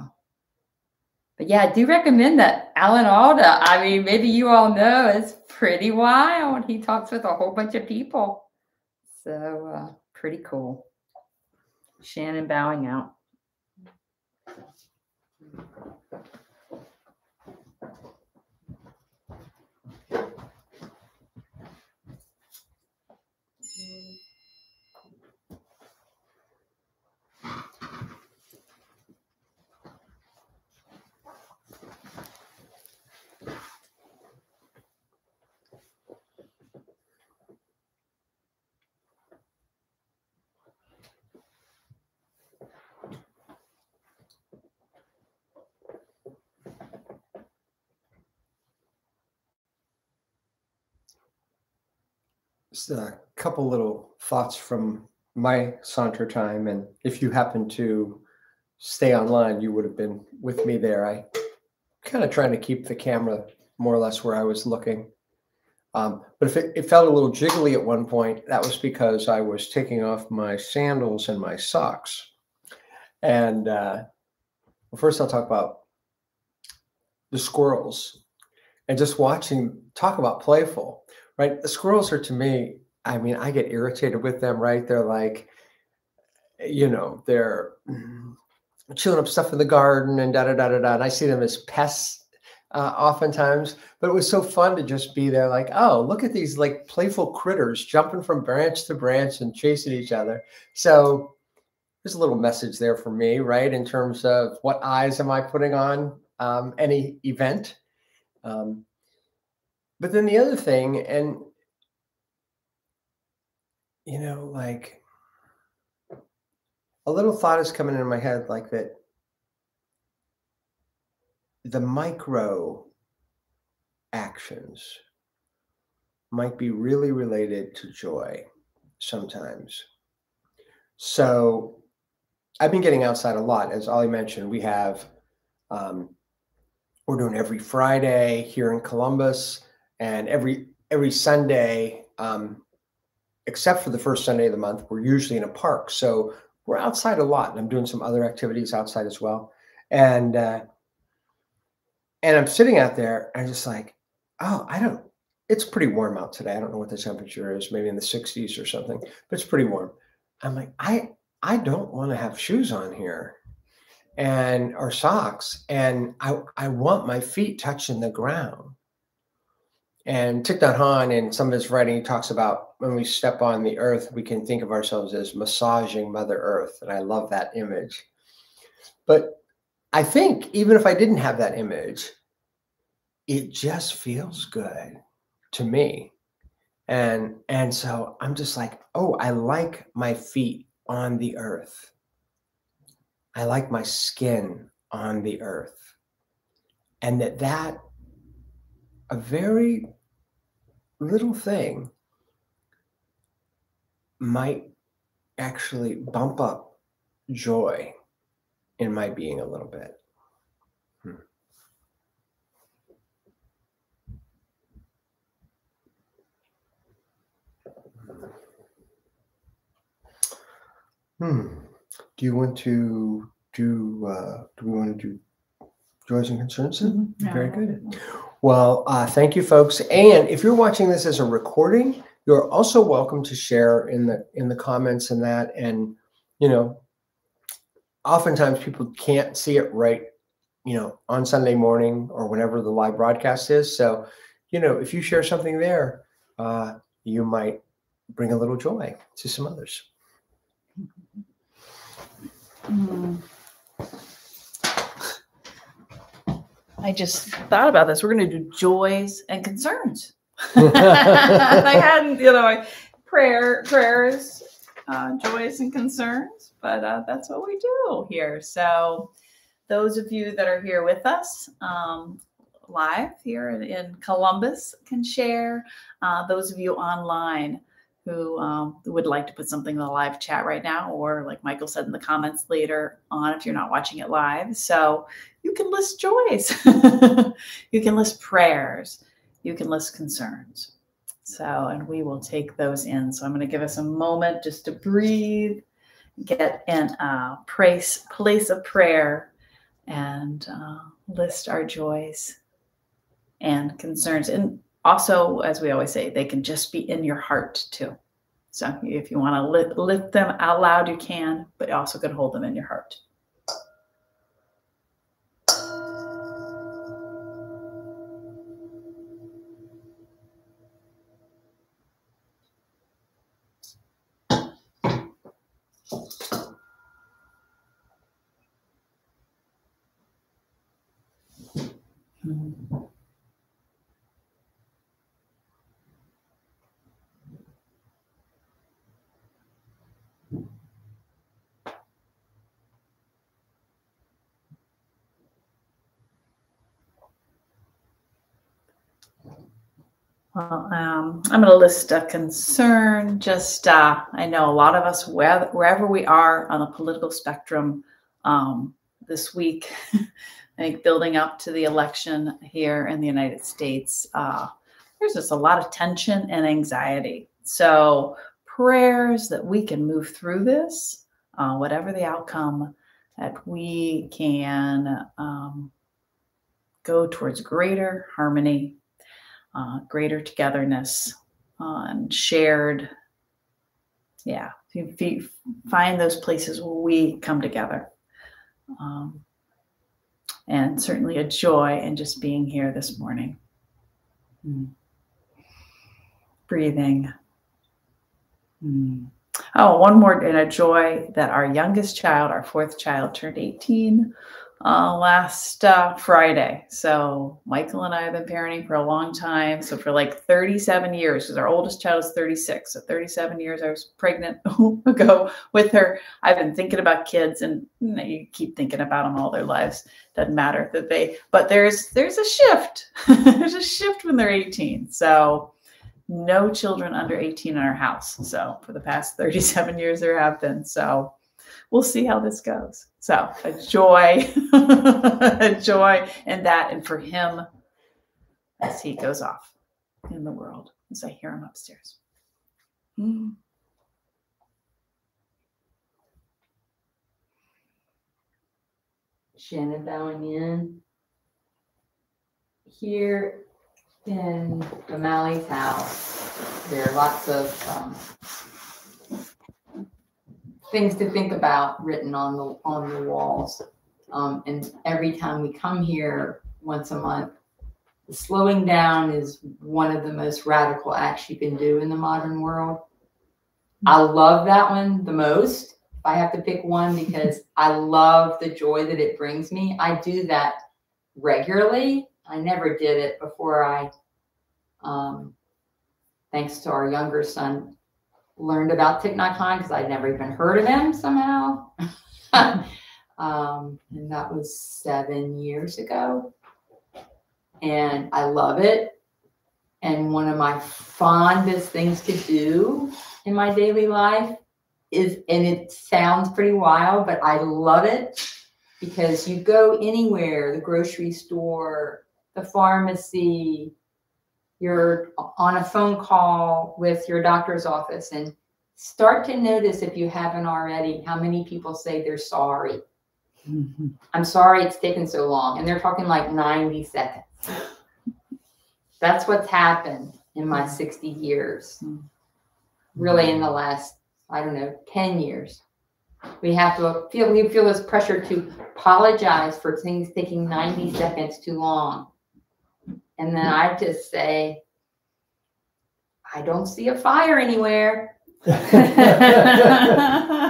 but yeah, I do recommend that. Alan Alda, I mean, maybe you all know, it's pretty wild. He talks with a whole bunch of people. So pretty cool. Shannon bowing out. Just a couple little thoughts from my saunter time. And if you happen to stay online, you would have been with me there. I kind of trying to keep the camera more or less where I was looking. But if it felt a little jiggly at one point, that was because I was taking off my sandals and my socks. And well, first I'll talk about the squirrels and just talk about playful, right? The squirrels are, to me, I mean, I get irritated with them, right? They're like, they're chewing up stuff in the garden and da-da-da-da-da. And I see them as pests oftentimes, but it was so fun to just be there like, oh, look at these like playful critters jumping from branch to branch and chasing each other. So there's a little message there for me, right? In terms of what eyes am I putting on any event. But then the other thing, and, like a little thought is coming into my head like that. The micro actions might be really related to joy sometimes. So I've been getting outside a lot. As Ollie mentioned, we have, we're doing every Friday here in Columbus, and every Sunday, except for the first Sunday of the month, we're usually in a park. So we're outside a lot, and I'm doing some other activities outside as well. And I'm sitting out there and I'm just like, oh, it's pretty warm out today. I don't know what the temperature is, maybe in the 60s or something, but it's pretty warm. I'm like, I don't want to have shoes on here or socks. And I want my feet touching the ground. And Thich Nhat Hanh, in some of his writing, he talks about when we step on the earth, we can think of ourselves as massaging Mother Earth. And I love that image. But I think even if I didn't have that image, it just feels good to me. And so I'm just like, oh, I like my feet on the earth. I like my skin on the earth. And that a very little thing might actually bump up joy in my being a little bit. Do you want to do we want to do joys and concerns? Mm-hmm. Very good. Well, thank you, folks. And if you're watching this as a recording, you're also welcome to share in the comments and that. And oftentimes people can't see it right, on Sunday morning or whenever the live broadcast is. So, if you share something there, you might bring a little joy to some others. I just thought about this. We're going to do joys and concerns. I hadn't, prayers, joys and concerns, but that's what we do here. So those of you that are here with us live here in Columbus can share. Those of you online who would like to put something in the live chat right now, or like Michael said in the comments later on, if you're not watching it live. So you can list joys, you can list prayers, you can list concerns. So, and we will take those in. So I'm going to give us a moment just to breathe, get in a place of prayer, and list our joys and concerns. And also, as we always say, they can just be in your heart too. So if you want to lift them out loud, you can, but you also can hold them in your heart. Well, I'm going to list a concern. Just, I know a lot of us, wherever we are on the political spectrum this week, I think building up to the election here in the United States, there's just a lot of tension and anxiety. So prayers that we can move through this, whatever the outcome, that we can go towards greater harmony, greater togetherness, and shared, find those places where we come together. And certainly a joy in just being here this morning. Breathing. Oh, one more, and a joy that our youngest child, our fourth child, turned 18 last Friday. So Michael and I have been parenting for a long time. So for like 37 years, because our oldest child is 36. So 37 years, I was pregnant ago with her. I've been thinking about kids, and you keep thinking about them all their lives. Doesn't matter but there's a shift. There's a shift when they're 18. So no children under 18 in our house. So for the past 37 years there have been. So we'll see how this goes. So a joy in that, and for him as he goes off in the world, as I hear him upstairs. Shannon bowing in. Here in O'Malley's house, there are lots of things to think about written on the walls. And every time we come here once a month, slowing down is one of the most radical acts you can do in the modern world. I love that one the most. If I have to pick one, because I love the joy that it brings me. I do that regularly. I never did it before I, thanks to our younger son, learned about Thich Nhat Hanh, because I'd never even heard of him somehow. And that was 7 years ago. And I love it. And one of my fondest things to do in my daily life is, and it sounds pretty wild, but I love it, because you go anywhere, the grocery store, the pharmacy, you're on a phone call with your doctor's office, and start to notice, if you haven't already, how many people say they're sorry. I'm sorry it's taken so long. And they're talking like 90 seconds. That's what's happened in my 60 years. Really in the last, I don't know, 10 years. We feel this pressure to apologize for things taking 90 seconds too long. And then I just say, I don't see a fire anywhere.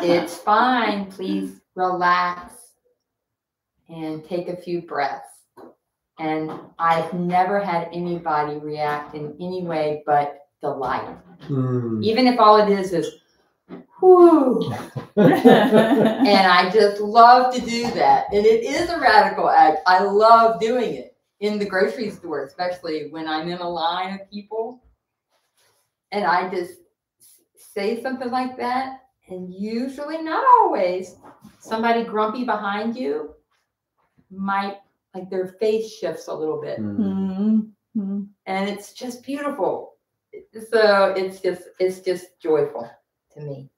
It's fine. Please relax and take a few breaths. And I've never had anybody react in any way but delight. Even if all it is whoo. And I just love to do that. And it is a radical act. I love doing it in the grocery store, especially when I'm in a line of people. And I just say something like that. And usually, not always, somebody grumpy behind you might, like, their face shifts a little bit. And it's just beautiful. So it's just joyful to me.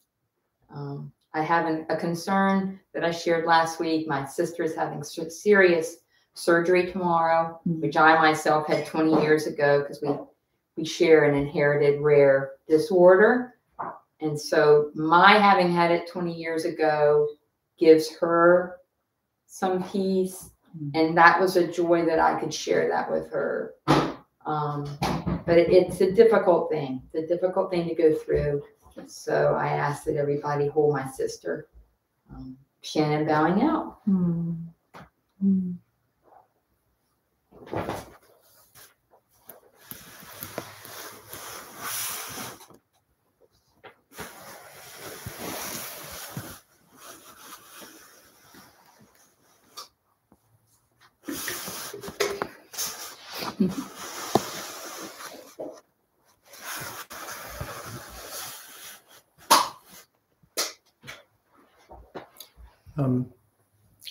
I have a concern that I shared last week. My sister's having serious surgery tomorrow, which I myself had 20 years ago, because we share an inherited rare disorder. And so my having had it 20 years ago gives her some peace. And that was a joy that I could share that with her. But it's a difficult thing. It's a difficult thing to go through. So I ask that everybody hold my sister. Shannon bowing out.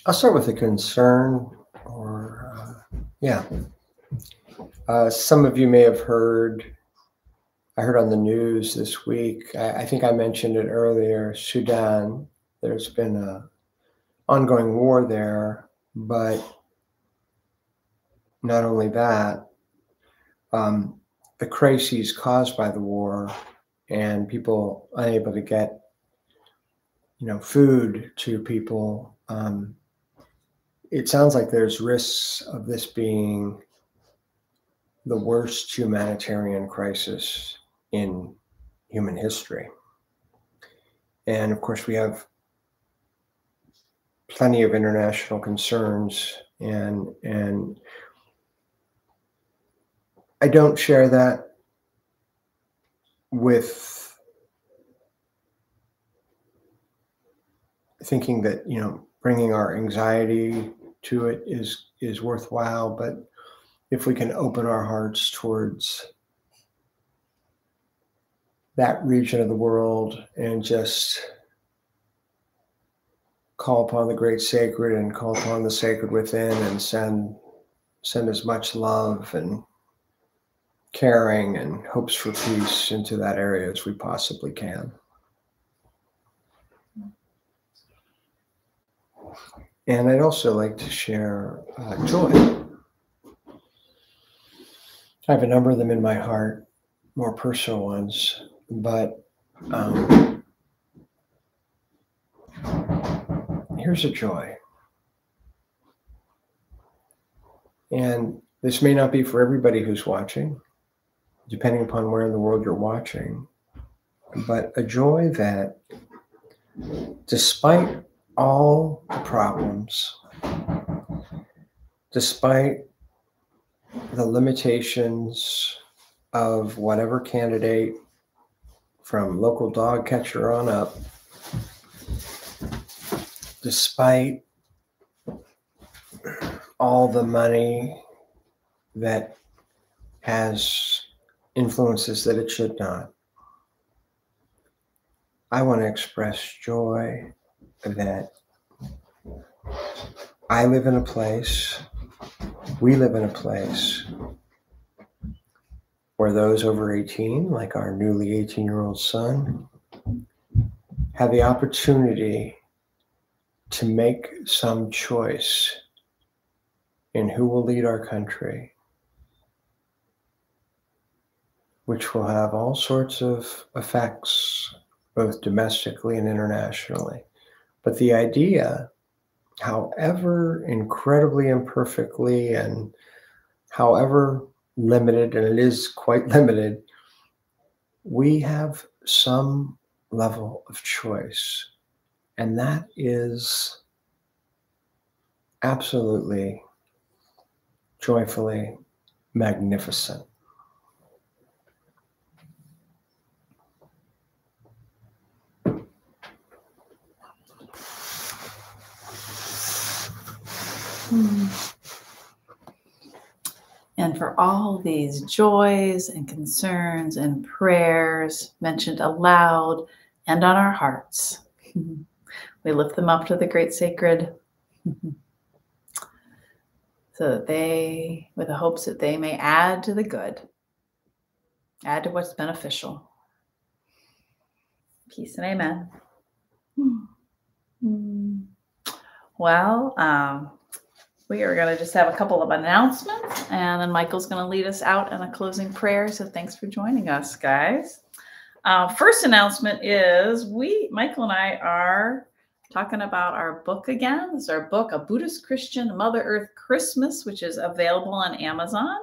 I'll start with a concern, Some of you may have heard, I heard on the news this week, I think I mentioned it earlier, Sudan. There's been an ongoing war there, but not only that, the crises caused by the war and people unable to get, food to people. It sounds like there's risks of this being the worst humanitarian crisis in human history. And of course, we have plenty of international concerns, and I don't share that with thinking that, bringing our anxiety to it is worthwhile, but if we can open our hearts towards that region of the world and just call upon the great sacred and call upon the sacred within and send as much love and caring and hopes for peace into that area as we possibly can. And I'd also like to share joy. I have a number of them in my heart, more personal ones, but here's a joy. And this may not be for everybody who's watching, depending upon where in the world you're watching, but a joy that despite all the problems, despite the limitations of whatever candidate from local dog catcher on up, despite all the money that has influences that it should not, I want to express joy that I live in a place, we live in a place where those over 18, like our newly 18-year-old son, have the opportunity to make some choice in who will lead our country, which will have all sorts of effects, both domestically and internationally. But the idea, however incredibly imperfectly and however limited, and it is quite limited, we have some level of choice. And that is absolutely, joyfully magnificent. And for all these joys and concerns and prayers mentioned aloud and on our hearts, we lift them up to the great sacred so that they, with the hopes that they may add to the good, add to what's beneficial. Peace and amen. Well, we are going to just have a couple of announcements, and then Michael's going to lead us out in a closing prayer. So thanks for joining us, guys. First announcement is Michael and I are talking about our book again. This is our book, A Buddhist Christian Mother Earth Christmas, which is available on Amazon.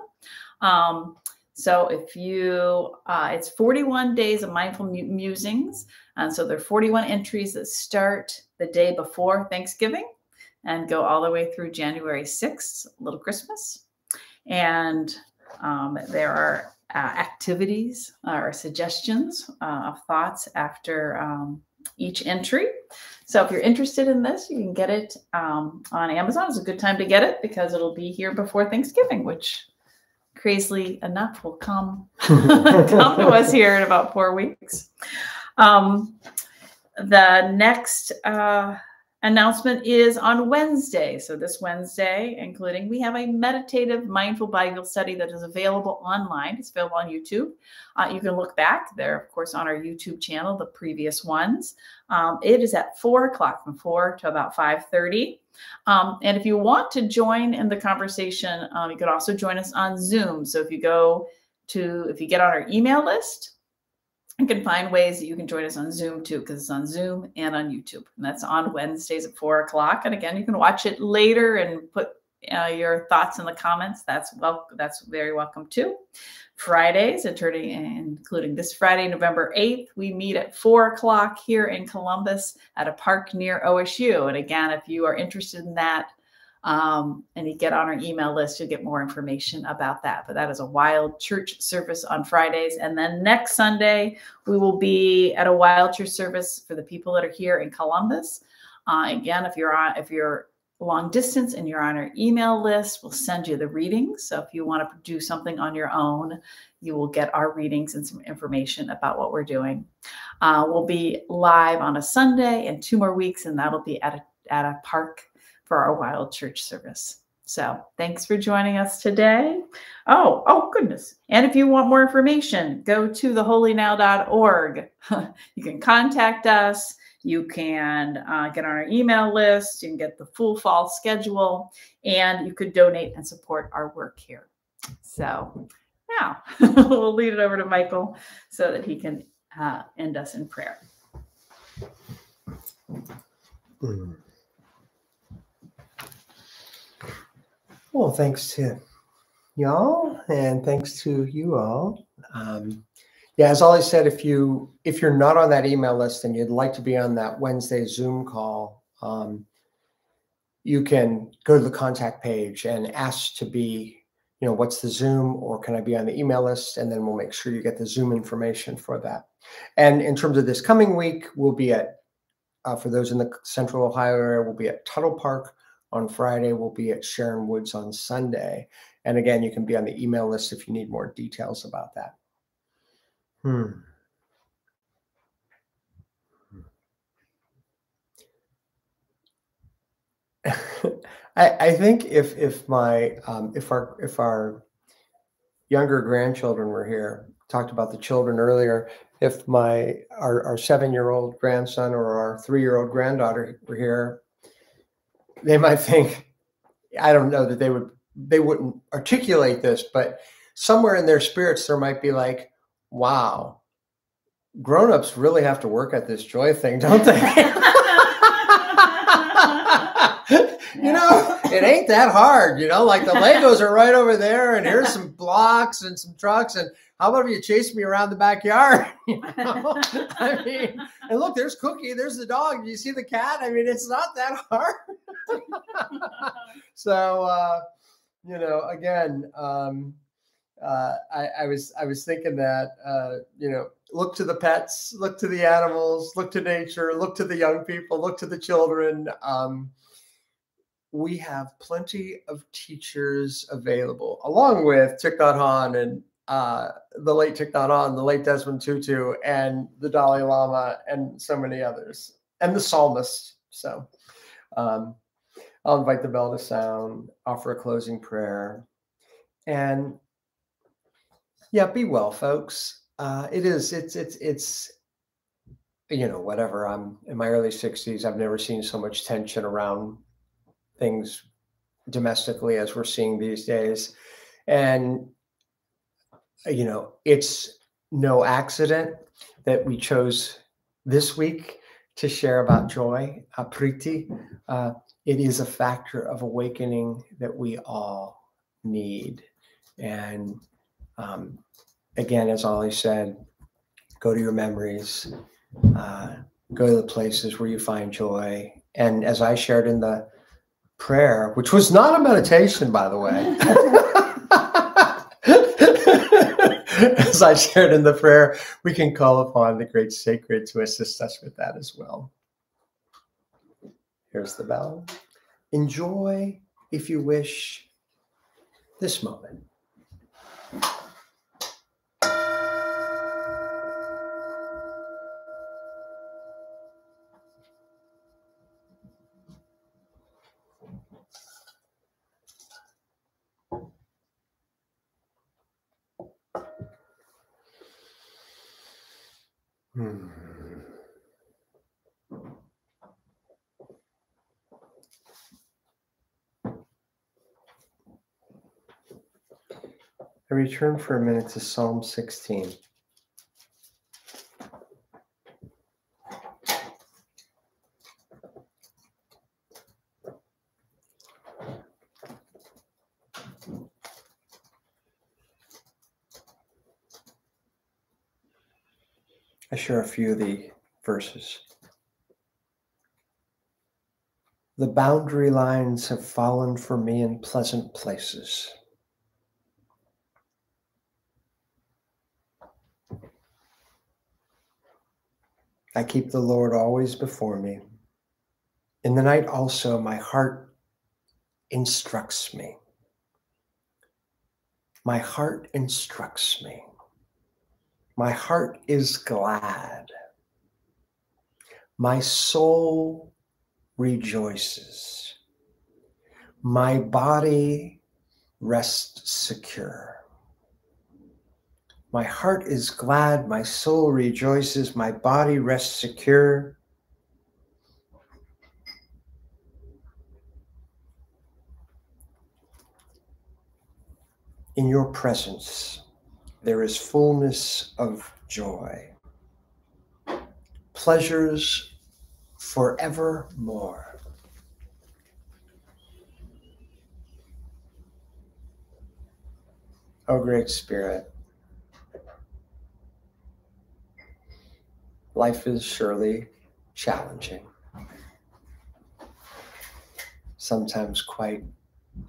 So if you, it's 41 days of mindful musings. And so there are 41 entries that start the day before Thanksgiving and go all the way through January 6th, Little Christmas. And there are activities or suggestions of thoughts after each entry. So if you're interested in this, you can get it on Amazon. It's a good time to get it because it'll be here before Thanksgiving, which crazily enough will come to us here in about 4 weeks. The next announcement is on Wednesday. So this Wednesday, including, we have a meditative mindful Bible study that is available online. It's available on YouTube. You can look back. They're, of course, on our YouTube channel, the previous ones. It is at 4 o'clock, from 4 to about 5:30. And if you want to join in the conversation, you could also join us on Zoom. So if you get on our email list, you can find ways that you can join us on Zoom too, because it's on Zoom and on YouTube. And that's on Wednesdays at 4 o'clock. And again, you can watch it later and put your thoughts in the comments. That's very welcome too. Fridays, including this Friday, November 8th, we meet at 4 o'clock here in Columbus at a park near OSU. And again, if you are interested in that, and you get on our email list, you'll get more information about that. But that is a wild church service on Fridays. And then next Sunday, we will be at a wild church service for the people that are here in Columbus. Again, if you're long distance and you're on our email list, we'll send you the readings. So if you want to do something on your own, you will get our readings and some information about what we're doing. We'll be live on a Sunday in 2 more weeks, and that'll be at a park for our wild church service. So thanks for joining us today. Oh goodness. And if you want more information, go to theholynow.org. You can contact us. You can get on our email list. You can get the full fall schedule, and you could donate and support our work here. So now we'll lead it over to Michael so that he can end us in prayer. Well, thanks to y'all, and thanks to you all. Yeah, as Ollie said, if you're not on that email list and you'd like to be on that Wednesday Zoom call, you can go to the contact page and ask to be, what's the Zoom, or can I be on the email list? And then we'll make sure you get the Zoom information for that. And in terms of this coming week, we'll be at, for those in the Central Ohio area, we'll be at Tuttle Park on Friday. We'll be at Sharon Woods on Sunday. And again, you can be on the email list if you need more details about that. I think if our younger grandchildren were here, talked about the children earlier, if our 7-year-old grandson or our 3-year-old granddaughter were here, they might think, I don't know that they wouldn't articulate this, but somewhere in their spirits there might be like, wow, grown-ups really have to work at this joy thing, don't they? It ain't that hard, like the Legos are right over there, and here's some blocks and some trucks, and how about if you chase me around the backyard? I mean, and look, there's Cookie, there's the dog. Do you see the cat? I mean, it's not that hard. So, again, I was thinking that, look to the pets, look to the animals, look to nature, look to the young people, look to the children. We have plenty of teachers available, along with Thich Nhat Hanh and the late Thich Nhat Hanh, the late Desmond Tutu, and the Dalai Lama, and so many others, and the psalmist. So I'll invite the bell to sound, offer a closing prayer, and yeah, be well, folks. It's whatever. I'm in my early 60s. I've never seen so much tension around things domestically as we're seeing these days. And, it's no accident that we chose this week to share about joy, Priti. It is a factor of awakening that we all need. And again, as Ollie said, go to your memories, go to the places where you find joy. And as I shared in the prayer, which was not a meditation, by the way, as I shared in the prayer, we can call upon the great sacred to assist us with that as well. Here's the bell. Enjoy, if you wish, this moment. Hmm. I return for a minute to Psalm 16. I share a few of the verses. The boundary lines have fallen for me in pleasant places. I keep the Lord always before me. In the night also, my heart instructs me. My heart instructs me. My heart is glad. My soul rejoices. My body rests secure. My heart is glad. My soul rejoices. My body rests secure. In your presence, there is fullness of joy. Pleasures forevermore. O Great Spirit, life is surely challenging, sometimes quite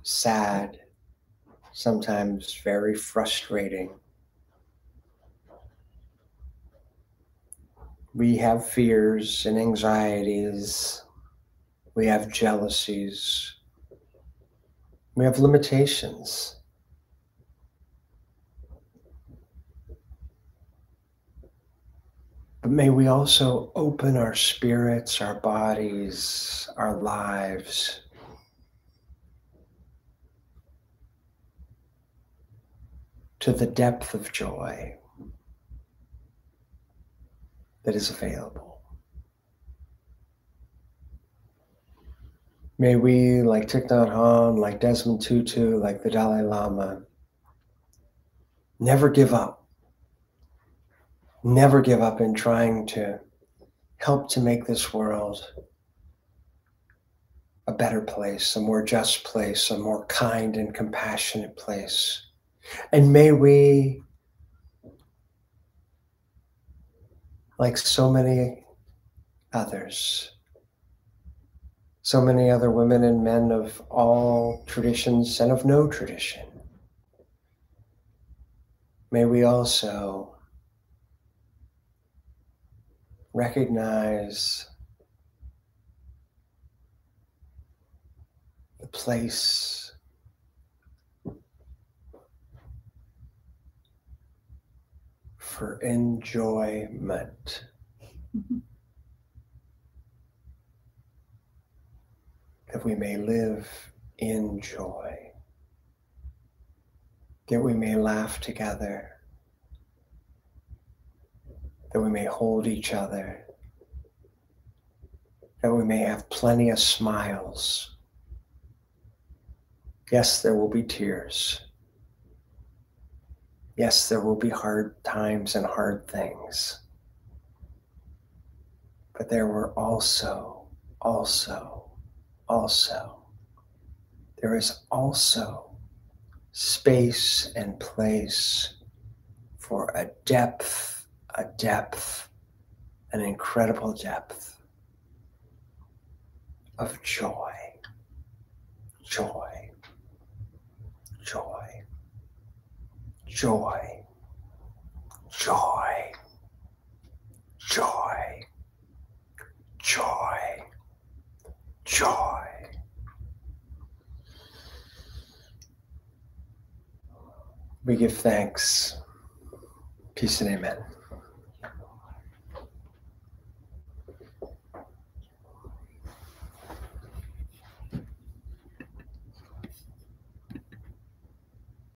sad, sometimes very frustrating. We have fears and anxieties. We have jealousies. We have limitations. But may we also open our spirits, our bodies, our lives to the depth of joy that is available. May we, like Thich Nhat Hanh, like Desmond Tutu, like the Dalai Lama, never give up. Never give up in trying to help to make this world a better place, a more just place, a more kind and compassionate place. And may we, like so many others, so many other women and men of all traditions and of no tradition, may we also recognize the place for enjoyment. That we may live in joy, that we may laugh together, that we may hold each other, that we may have plenty of smiles. Yes, there will be tears. Yes, there will be hard times and hard things. But there were also, there is also space and place for a depth, an incredible depth of joy, joy, joy, joy, joy, joy, joy, joy. We give thanks. Peace and amen.